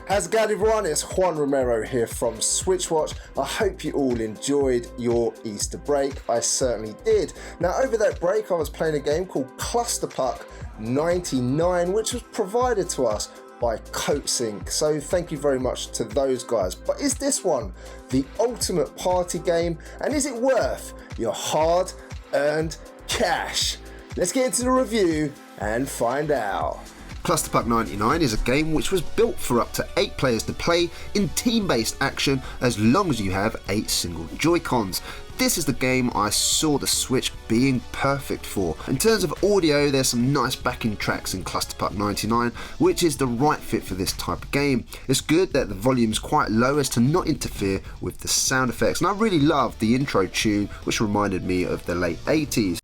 How's it going, everyone? It's Juan Romero here from SwitchWatch. I hope you all enjoyed your Easter break. I certainly did. Now, over that break, I was playing a game called Clusterpuck 99, which was provided to us by CoatSync. So thank you very much to those guys. But is this one the ultimate party game? And is it worth your hard-earned cash? Let's get into the review and find out. Clusterpuck 99 is a game which was built for up to 8 players to play in team-based action as long as you have 8 single Joy-Cons. This is the game I saw the Switch being perfect for. In terms of audio, there's some nice backing tracks in Clusterpuck 99, which is the right fit for this type of game. It's good that the volume's quite low as to not interfere with the sound effects, and I really loved the intro tune, which reminded me of the late 80s.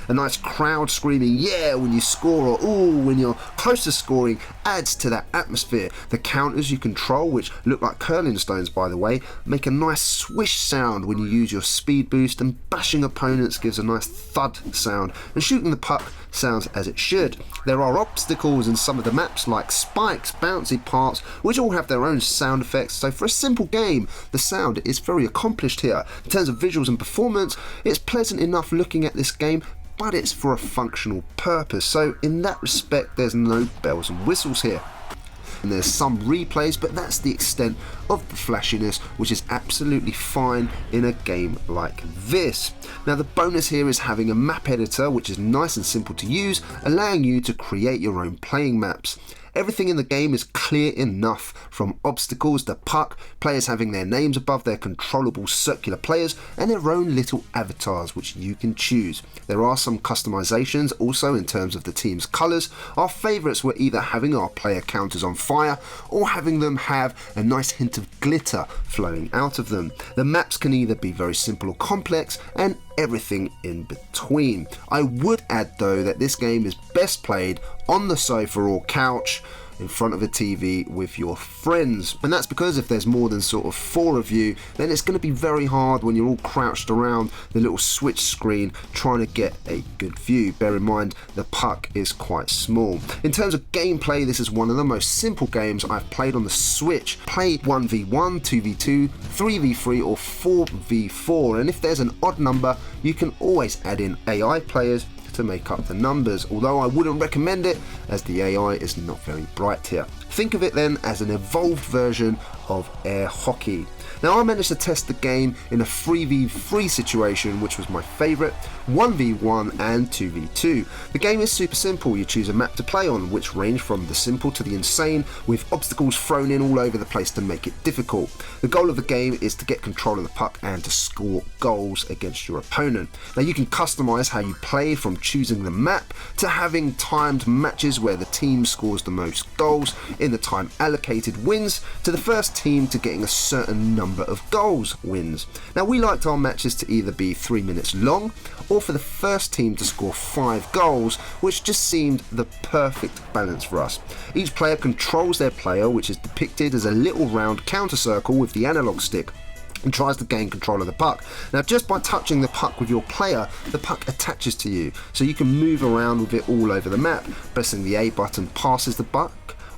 A nice crowd screaming yeah when you score or ooh when you're close to scoring adds to that atmosphere. The counters you control, which look like curling stones by the way, make a nice swish sound when you use your speed boost, and bashing opponents gives a nice thud sound, and shooting the puck sounds as it should. There are obstacles in some of the maps like spikes, bouncy parts, which all have their own sound effects, so for a simple game the sound is very accomplished here. In terms of visuals and performance, it's pleasant enough looking at this game, but it's for a functional purpose, so in that respect there's no bells and whistles here. And there's some replays, but that's the extent of the flashiness, which is absolutely fine in a game like this. Now the bonus here is having a map editor, which is nice and simple to use, allowing you to create your own playing maps. Everything in the game is clear enough, from obstacles to puck, players having their names above their controllable circular players, and their own little avatars which you can choose. There are some customizations also in terms of the team's colours. Our favourites were either having our player counters on fire or having them have a nice hint of glitter flowing out of them. The maps can either be very simple or complex, and everything in between. I would add though that this game is best played on the sofa or couch in front of a TV with your friends, and that's because if there's more than sort of 4 of you, then it's going to be very hard when you're all crouched around the little Switch screen trying to get a good view. Bear in mind the puck is quite small. In terms of gameplay, this is one of the most simple games I've played on the Switch. Play 1v1, 2v2, 3v3 or 4v4, and if there's an odd number you can always add in AI players to make up the numbers, although I wouldn't recommend it as the AI is not very bright here. Think of it then as an evolved version of air hockey. Now I managed to test the game in a 3v3 situation, which was my favourite, 1v1 and 2v2. The game is super simple. You choose a map to play on, which range from the simple to the insane, with obstacles thrown in all over the place to make it difficult. The goal of the game is to get control of the puck and to score goals against your opponent. Now you can customise how you play, from choosing the map to having timed matches where the team scores the most goals in the time allocated wins, to the first team to getting a certain number of goals wins. Now we liked our matches to either be 3 minutes long or for the first team to score 5 goals, which just seemed the perfect balance for us. Each player controls their player, which is depicted as a little round counter circle with the analog stick, and tries to gain control of the puck. Now just by touching the puck with your player, the puck attaches to you, so you can move around with it all over the map. Pressing the A button passes the puck,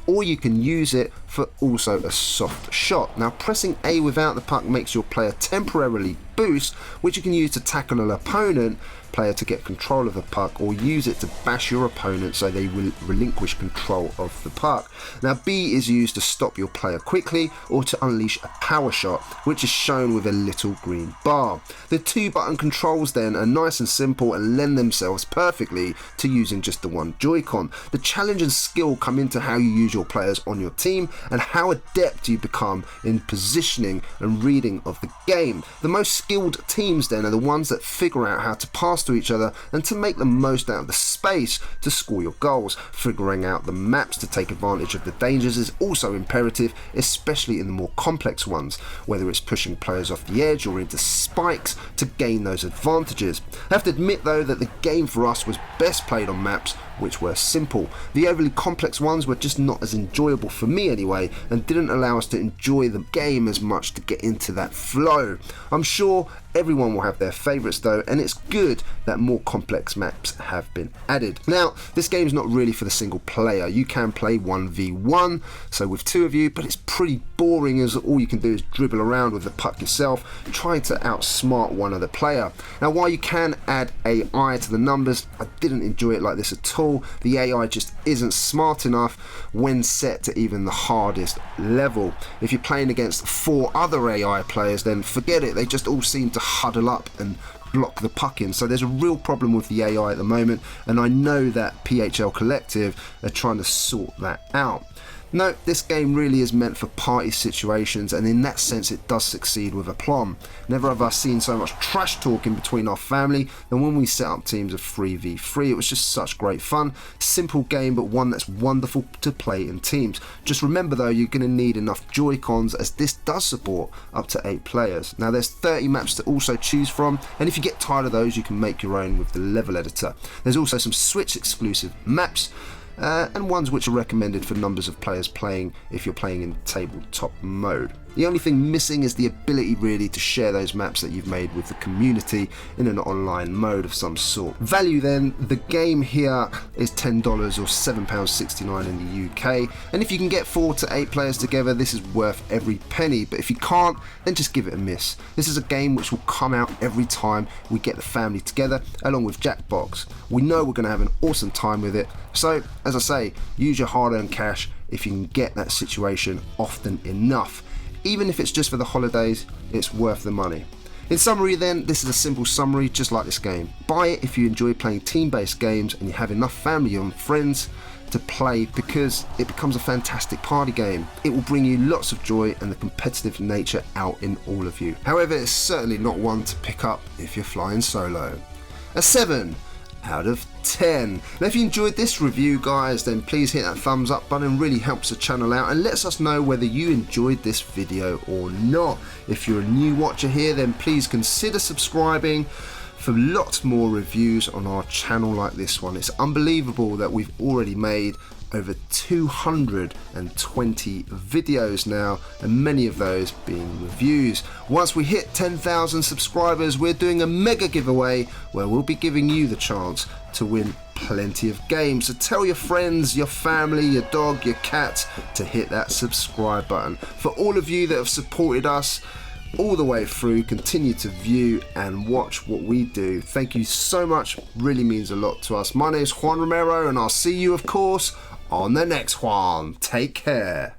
or you can use it for also a soft shot. Now pressing A without the puck makes your player temporarily boost, which you can use to tackle an opponent player to get control of the puck, or use it to bash your opponent so they will relinquish control of the puck. Now B is used to stop your player quickly or to unleash a power shot, which is shown with a little green bar. The 2-button controls then are nice and simple and lend themselves perfectly to using just the one Joy-Con. The challenge and skill come into how you use your players on your team and how adept you become in positioning and reading of the game. The most skilled teams then are the ones that figure out how to pass to each other and to make the most out of the space to score your goals. Figuring out the maps to take advantage of the dangers is also imperative, especially in the more complex ones, whether it's pushing players off the edge or into spikes to gain those advantages. I have to admit though that the game for us was best played on maps which were simple. The overly complex ones were just not as enjoyable for me anyway, and didn't allow us to enjoy the game as much to get into that flow. I'm sure everyone will have their favourites though, and it's good that more complex maps have been added. Now, this game's not really for the single player. You can play 1v1, so with two of you, but it's pretty boring as all you can do is dribble around with the puck yourself, trying to outsmart one other player. Now, while you can add AI to the numbers, I didn't enjoy it like this at all. The AI just isn't smart enough when set to even the hardest level. If you're playing against 4 other AI players, then forget it. They just all seem to huddle up and block the puck in. So there's a real problem with the AI at the moment, and I know that PHL Collective are trying to sort that out. No, this game really is meant for party situations, and in that sense it does succeed with aplomb. Never have I seen so much trash talking between our family than when we set up teams of 3v3. It was just such great fun. Simple game, but one that's wonderful to play in teams. Just remember though, you're going to need enough Joy-Cons, as this does support up to 8 players. Now there's 30 maps to also choose from, and if you get tired of those, you can make your own with the level editor. There's also some Switch exclusive maps, and ones which are recommended for numbers of players playing if you're playing in tabletop mode. The only thing missing is the ability really to share those maps that you've made with the community in an online mode of some sort. Value then, the game here is $10 or £7.69 in the UK, and if you can get 4 to 8 players together, this is worth every penny, but if you can't, then just give it a miss. This is a game which will come out every time we get the family together, along with Jackbox. We know we're going to have an awesome time with it, so as I say, use your hard-earned cash if you can get that situation often enough. Even if it's just for the holidays, it's worth the money. In summary then, this is a simple summary just like this game. Buy it if you enjoy playing team-based games and you have enough family and friends to play, because it becomes a fantastic party game. It will bring you lots of joy and the competitive nature out in all of you. However, it's certainly not one to pick up if you're flying solo. A 7 out of 10. Now if you enjoyed this review guys, then please hit that thumbs up button. It really helps the channel out and lets us know whether you enjoyed this video or not. If you're a new watcher here, then please consider subscribing for lots more reviews on our channel like this one. It's unbelievable that we've already made over 220 videos now, and many of those being reviews. Once we hit 10,000 subscribers, we're doing a mega giveaway where we'll be giving you the chance to win plenty of games. So tell your friends, your family, your dog, your cat to hit that subscribe button. For all of you that have supported us all the way through, continue to view and watch what we do, thank you so much, really means a lot to us. My name is Juan Romero, and I'll see you of course on the next one. Take care.